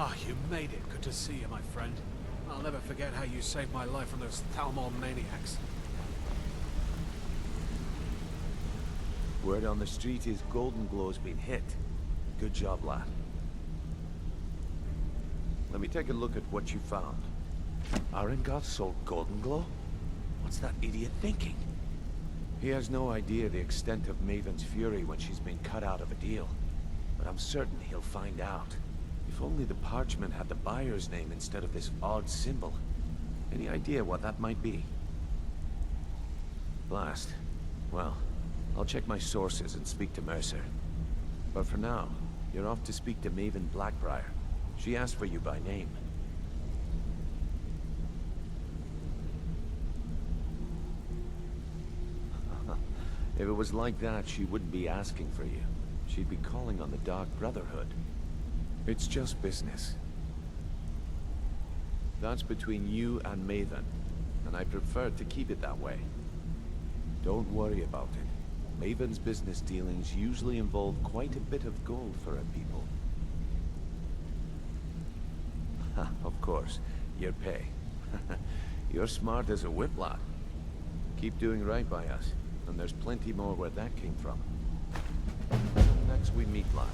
Ah, you made it. Good to see you, my friend. I'll never forget how you saved my life from those Thalmor maniacs. Word on the street is Goldenglow's been hit. Good job, lad. Let me take a look at what you found. Arengoth sold Goldenglow? What's that idiot thinking? He has no idea the extent of Maven's fury when she's been cut out of a deal. But I'm certain he'll find out. If only the parchment had the buyer's name instead of this odd symbol. Any idea what that might be? Blast. Well, I'll check my sources and speak to Mercer. But for now, you're off to speak to Maven Black-Briar. She asked for you by name. If it was like that, she wouldn't be asking for you. She'd be calling on the Dark Brotherhood. It's just business. That's between you and Maven, and I prefer to keep it that way. Don't worry about it. Maven's business dealings usually involve quite a bit of gold for her people. Of course, your pay. You're smart as a whip, lad. Keep doing right by us, and there's plenty more where that came from. Next we meet, lad.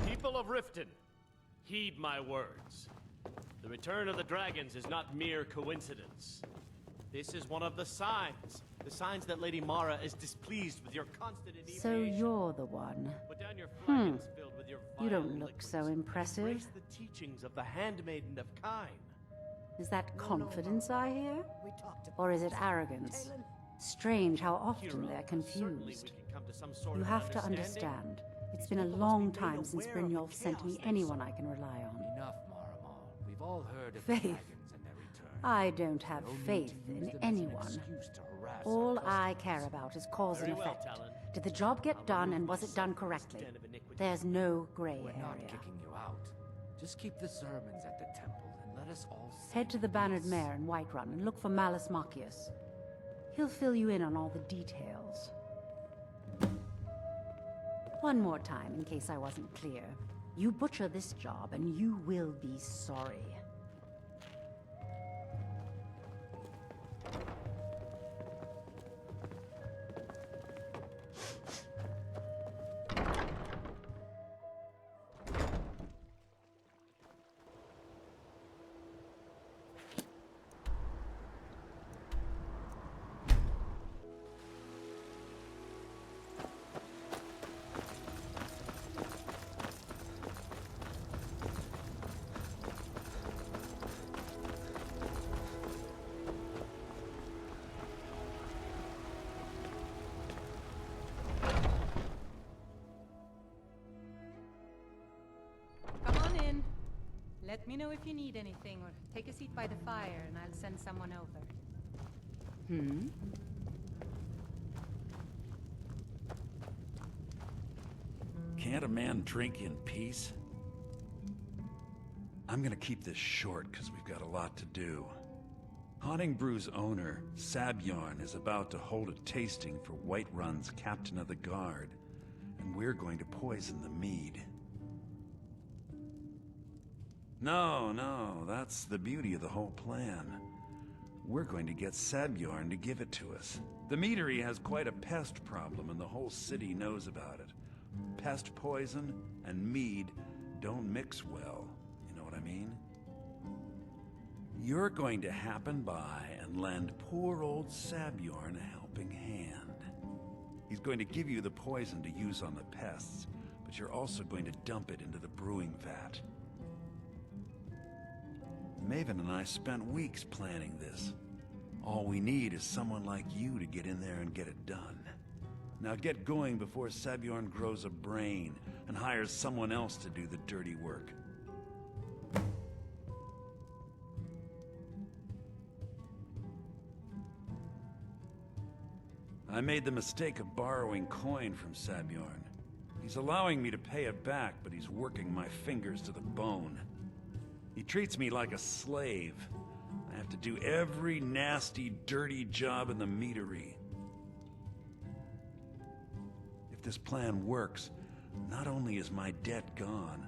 People of Riften, heed my words. The return of the dragons is not mere coincidence. This is one of the signs that Lady Mara is displeased with your constant inebriation. So you're the one. Put down your flagons filled with your You vile don't look liquids, so and impressive. embrace the teachings of the Handmaiden of Kyne. Is that confidence I hear? Or is it arrogance? Strange how often they're confused. You have to understand. It's been a long time since Brynjolf sent me anyone I can rely on. Enough, Marama. We've all heard of Faith. the dragons and their return. I don't have faith in anyone. Excuse to harass All our I customers. care about is cause and Very well, effect. Talon. Did the job get done and was it done correctly? There's no gray We're not area. kicking you out. Just keep the sermons at the temple and let us all sing Head to the in Bannered peace. Mare in Whiterun and look for Malus Macius. He'll fill you in on all the details. One more time, in case I wasn't clear. You butcher this job, and you will be sorry. Come on in. Let me know if you need anything, or take a seat by the fire and I'll send someone over. Can't a man drink in peace? I'm gonna keep this short because we've got a lot to do. Honningbrews owner, Sabjorn, is about to hold a tasting for Whiterun's captain of the guard, and we're going to poison the mead. No, that's the beauty of the whole plan. We're going to get Sabjorn to give it to us. The meadery has quite a pest problem and the whole city knows about it. Pest poison and mead don't mix well, you know what I mean? You're going to happen by and lend poor old Sabjorn a helping hand. He's going to give you the poison to use on the pests, but you're also going to dump it into the brewing vat. Maven and I spent weeks planning this. All we need is someone like you to get in there and get it done. Now get going before Sabjorn grows a brain and hires someone else to do the dirty work. I made the mistake of borrowing coin from Sabjorn. He's allowing me to pay it back, but he's working my fingers to the bone. He treats me like a slave. I have to do every nasty, dirty job in the meadery. If this plan works, not only is my debt gone,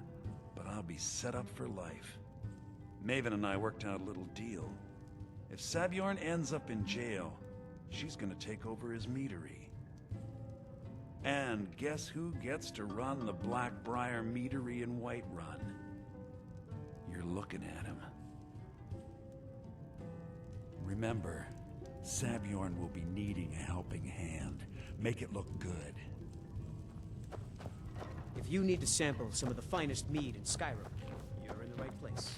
but I'll be set up for life. Maven and I worked out a little deal. If Sabjorn ends up in jail, she's gonna take over his meadery. And guess who gets to run the Black-Briar Meadery in Whiterun? You're looking at him. Remember, Sabjorn will be needing a helping hand. Make it look good. If you need to sample some of the finest mead in Skyrim, you're in the right place.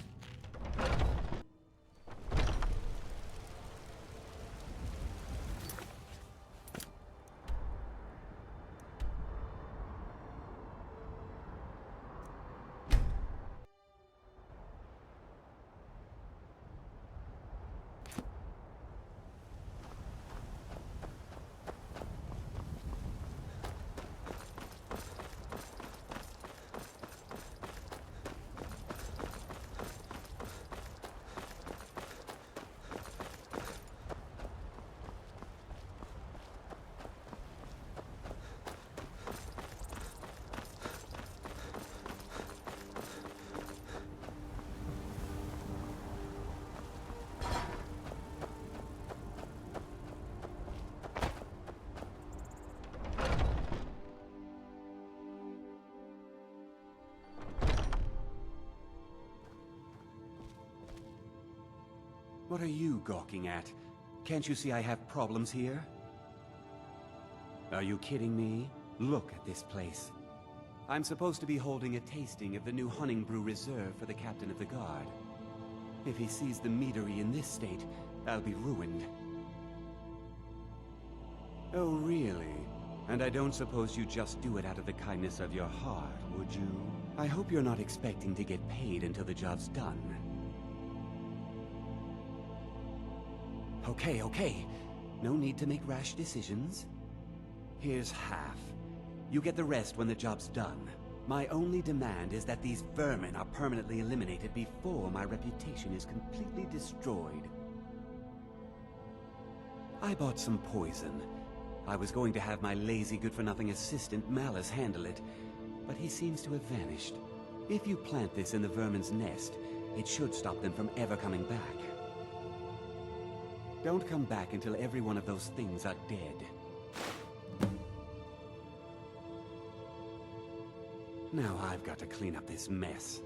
What are you gawking at? Can't you see I have problems here? Are you kidding me? Look at this place. I'm supposed to be holding a tasting of the new Honningbrew Reserve for the Captain of the Guard. If he sees the meadery in this state, I'll be ruined. Oh, really? And I don't suppose you just do it out of the kindness of your heart, would you? I hope you're not expecting to get paid until the job's done. Okay. No need to make rash decisions. Here's half. You get the rest when the job's done. My only demand is that these vermin are permanently eliminated before my reputation is completely destroyed. I bought some poison. I was going to have my lazy good-for-nothing assistant Malice handle it, but he seems to have vanished. If you plant this in the vermin's nest, it should stop them from ever coming back. Don't come back until every one of those things are dead. Now I've got to clean up this mess.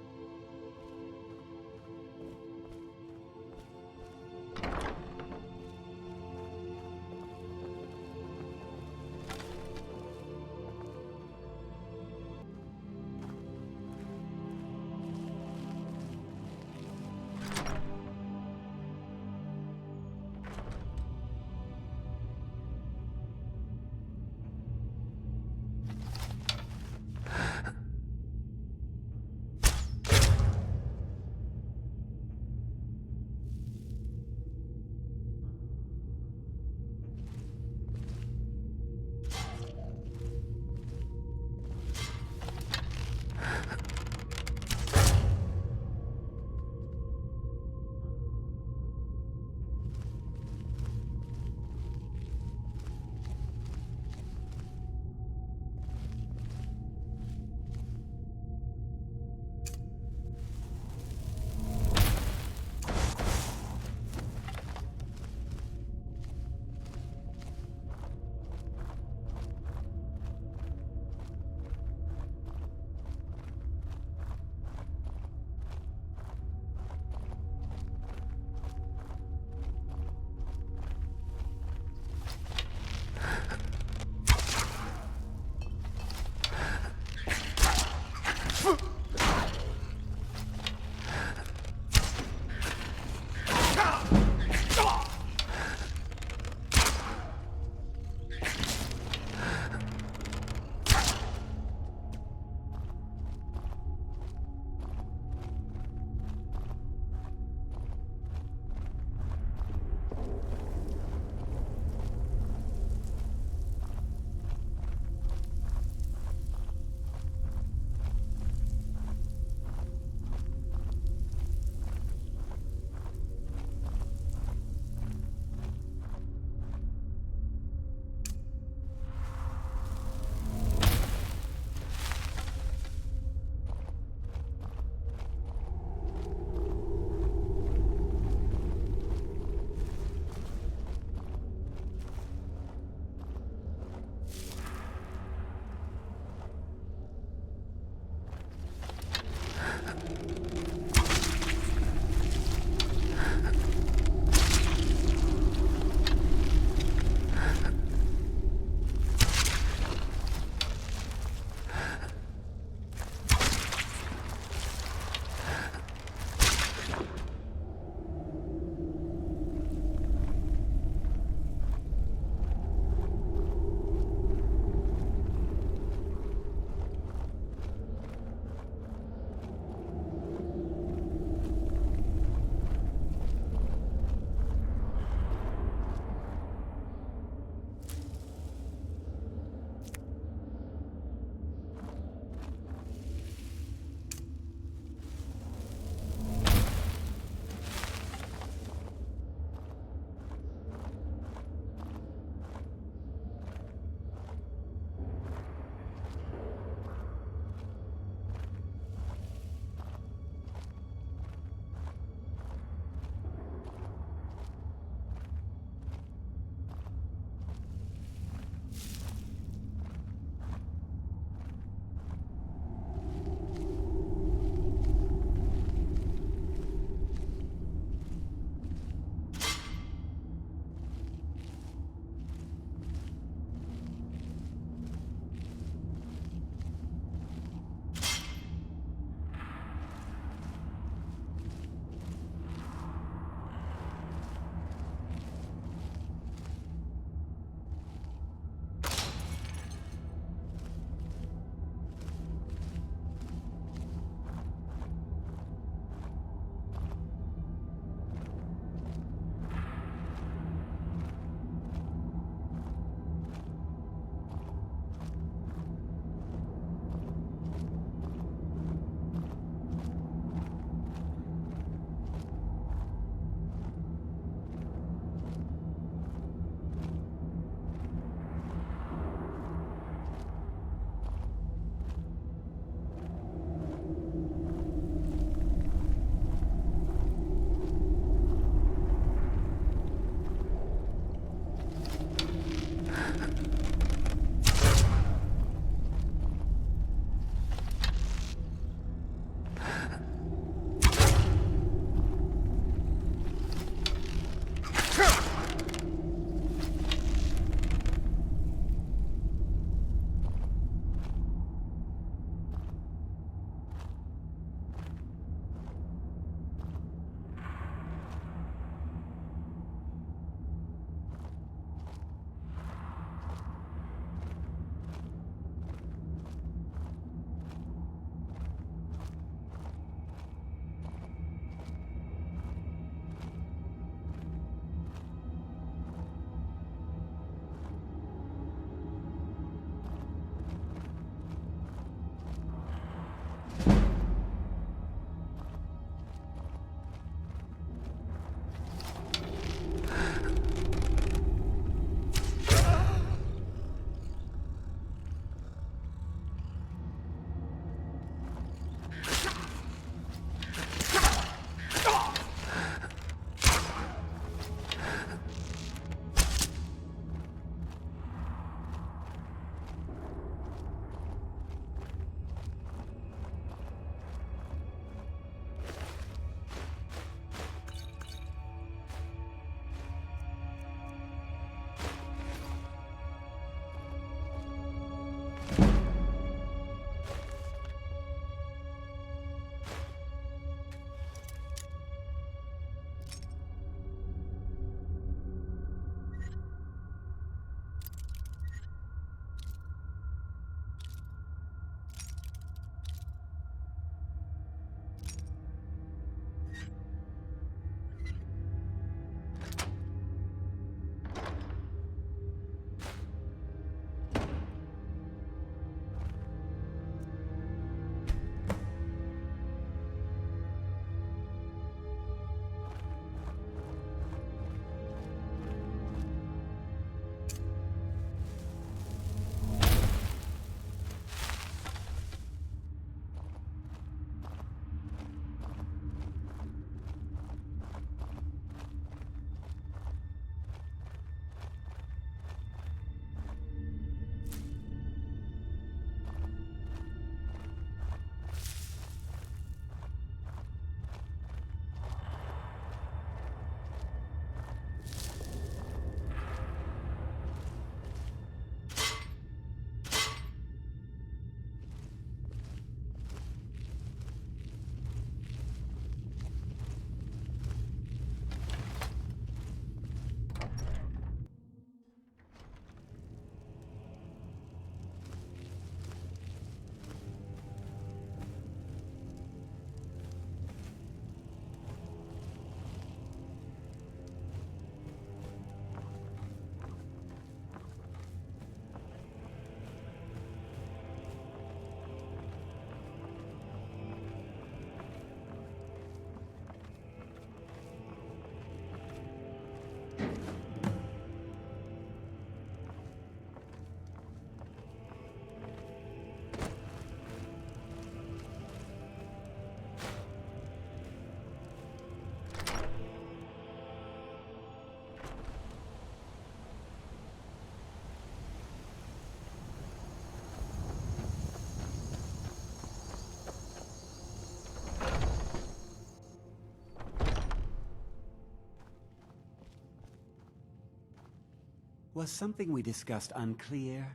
Was something we discussed unclear?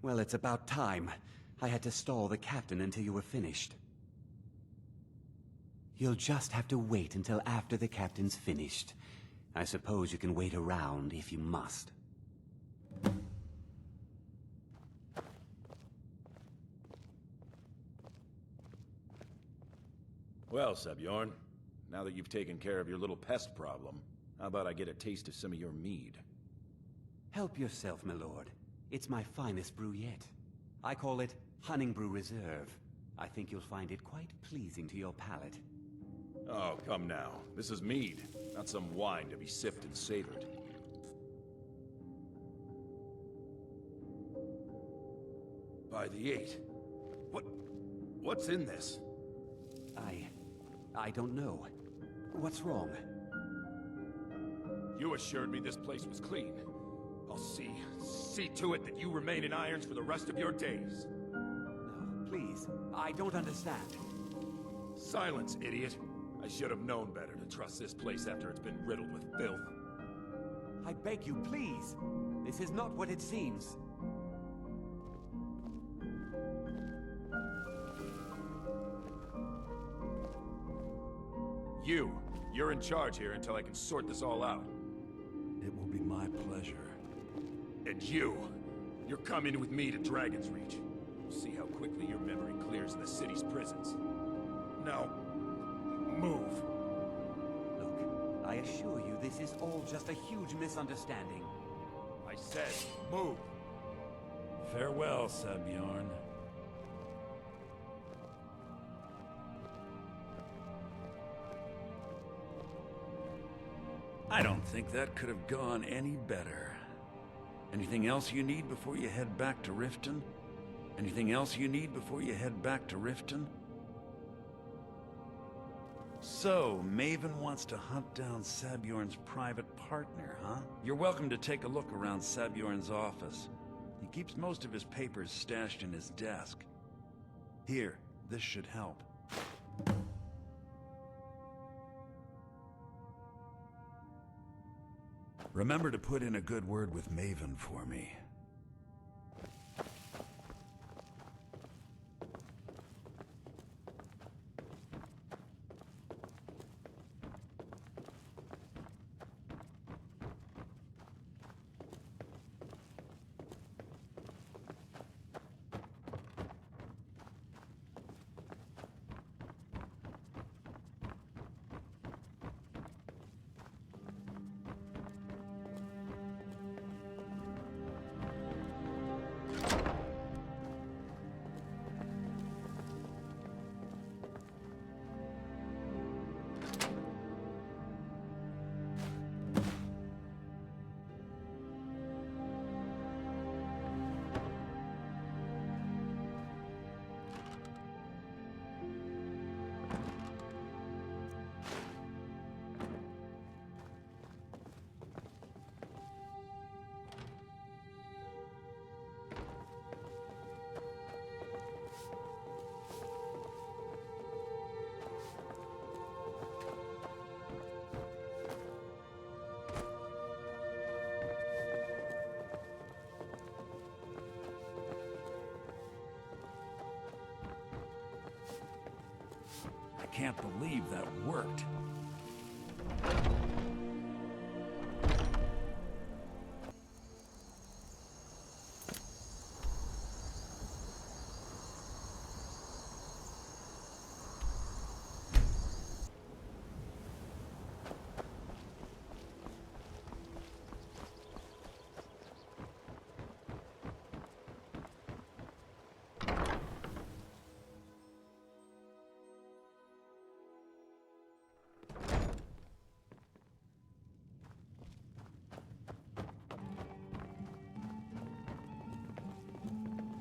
Well, it's about time. I had to stall the captain until you were finished. You'll just have to wait until after the captain's finished. I suppose you can wait around if you must. Well, Sebjorn, now that you've taken care of your little pest problem, how about I get a taste of some of your mead? Help yourself, my lord. It's my finest brew yet. I call it Honningbrew Reserve. I think you'll find it quite pleasing to your palate. Oh, come now. This is mead, not some wine to be sipped and savored. By the 8. What's in this? I don't know. What's wrong? You assured me this place was clean. I'll see to it that you remain in irons for the rest of your days. No, please. I don't understand. Silence, idiot. I should have known better to trust this place after it's been riddled with filth. I beg you, please. This is not what it seems. You're in charge here until I can sort this all out. It will be my pleasure. And you're coming with me to Dragon's Reach. We'll see how quickly your memory clears in the city's prisons. Now, move. Look, I assure you this is all just a huge misunderstanding. I said, move. Farewell, Sebjorn. I don't think that could have gone any better. Anything else you need before you head back to Riften? Anything else you need before you head back to Riften? So, Maven wants to hunt down Sabjorn's private partner, huh? You're welcome to take a look around Sabjorn's office. He keeps most of his papers stashed in his desk. Here, this should help. Remember to put in a good word with Maven for me. I can't believe that worked.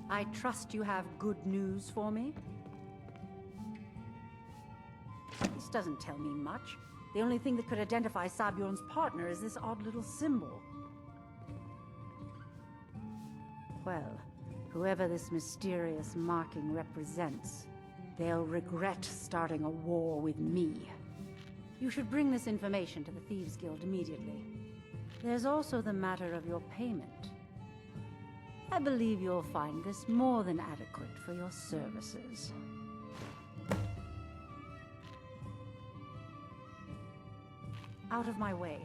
I trust you have good news for me? This doesn't tell me much. The only thing that could identify Sabjorn's partner is this odd little symbol. Well, whoever this mysterious marking represents, they'll regret starting a war with me. You should bring this information to the Thieves Guild immediately. There's also the matter of your payment. I believe you'll find this more than adequate for your services. Out of my way.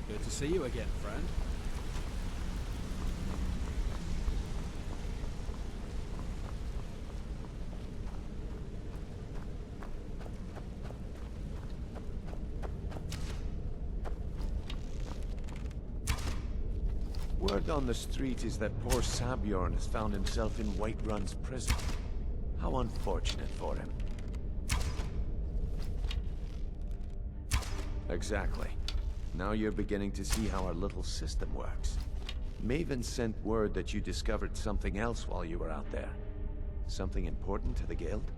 Good to see you again, friend. Word on the street is that poor Sabjorn has found himself in Whiterun's prison. How unfortunate for him. Exactly. Now you're beginning to see how our little system works. Maven sent word that you discovered something else while you were out there. Something important to the guild?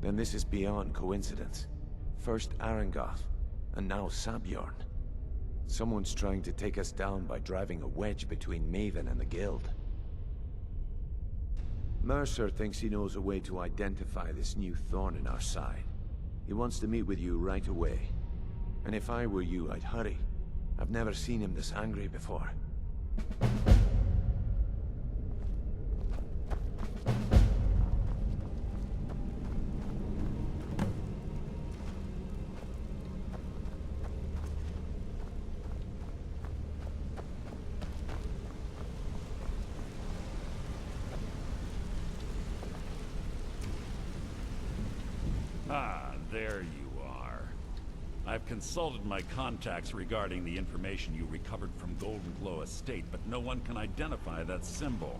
Then this is beyond coincidence. First Arangoth, and now Sabjorn. Someone's trying to take us down by driving a wedge between Maven and the guild. Mercer thinks he knows a way to identify this new thorn in our side. He wants to meet with you right away. And if I were you, I'd hurry. I've never seen him this angry before. Ah, there you are. I've consulted my contacts regarding the information you recovered from Goldenglow Estate, but no one can identify that symbol.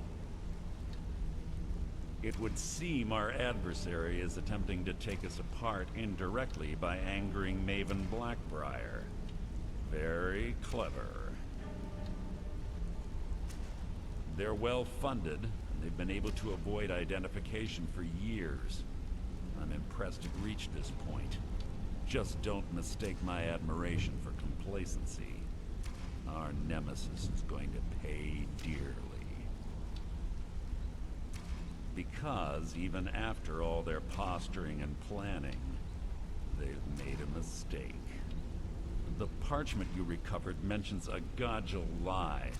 It would seem our adversary is attempting to take us apart indirectly by angering Maven Black-Briar. Very clever. They're well funded, and they've been able to avoid identification for years. I'm impressed it reached this point. Just don't mistake my admiration for complacency. Our nemesis is going to pay dearly. Because even after all their posturing and planning, they've made a mistake. The parchment you recovered mentions a Godgel lie.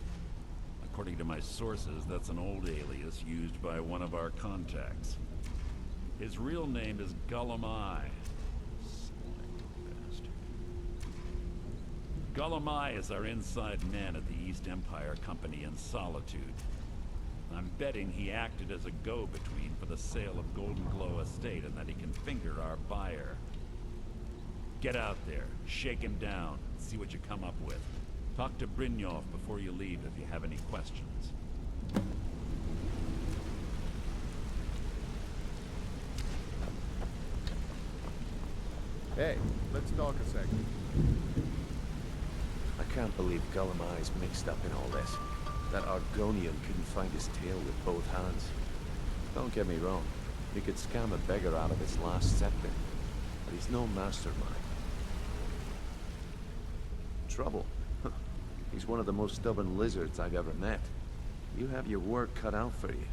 According to my sources, that's an old alias used by one of our contacts. His real name is Gullumai. Gullumai is our inside man at the East Empire Company in Solitude. I'm betting he acted as a go-between for the sale of Goldenglow Estate and that he can finger our buyer. Get out there, shake him down, see what you come up with. Talk to Brynjolf before you leave if you have any questions. Hey, let's talk a second. I can't believe Gullumai's mixed up in all this. That Argonian couldn't find his tail with both hands. Don't get me wrong, he could scam a beggar out of his last scepter, but he's no mastermind. Trouble? He's one of the most stubborn lizards I've ever met. You have your work cut out for you.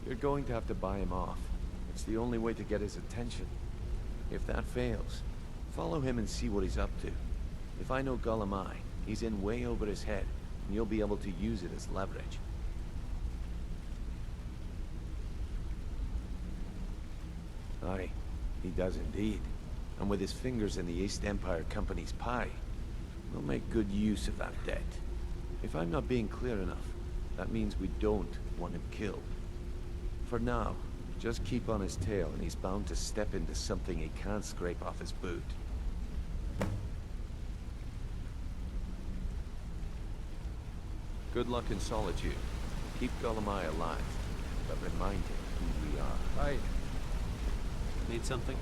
You're going to have to buy him off. It's the only way to get his attention. If that fails, follow him and see what he's up to. If I know Gullumai, he's in way over his head, and you'll be able to use it as leverage. Aye, he does indeed. And with his fingers in the East Empire Company's pie, we'll make good use of that debt. If I'm not being clear enough, that means we don't want him killed. For now, Just keep on his tail and he's bound to step into something he can't scrape off his boot. Good luck in solitude. Keep Golemai alive, but remind him who we are. Need something?